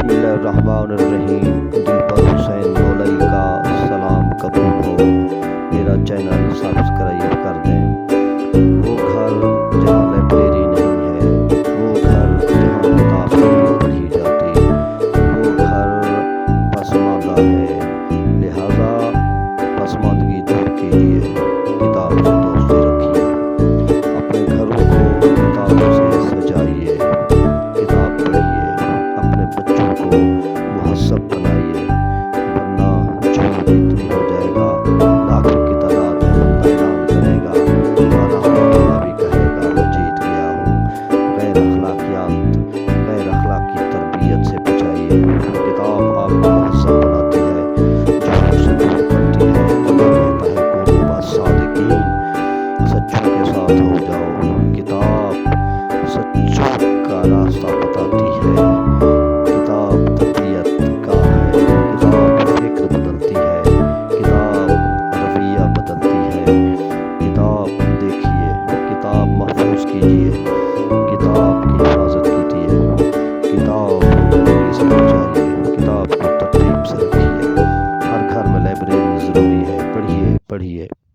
बिस्मिल्लाहिर्रहमानिर्रहीम। दिल पर हुसैन मौलवी का सलाम कबूल हो। मेरा चैनल सब्सक्राइब कर दें। वो घर जहाँ लाइब्रेरी नहीं है, वो घर जहाँ किताब नहीं पढ़ी जाती, वो घर पसमानदा है। लिहाजा पसमानदगी दूर कीजिए, किताब से दोस्ती रखिए। अपने घरों को किताबों से सजाइए, किताब पढ़िए, अपने बच्चों को मुहज़्ज़ब बनाइए, वरना झूठ इतनी हो जाएगा, लाखों की तादाद में बंदा ऐलान करेगा, गाना वाला भी कहेगा मैं जीत गया हूँ। गैर अखलाकी तरबियत से बचाइए। किताब आपको मुहज़्ज़ब बनाती है, झूठ से दूर करती है। अल्लाह कहता है कूनू मअस-सादिकीन, सच्चों के साथ हो जाओ। किताब सच्चों का रास्ता बताती है, किताब तरबियत का है, किताब फिक्र बदलती है, किताब रवैया बदलती है। किताब देखिए, किताब महफूज कीजिए।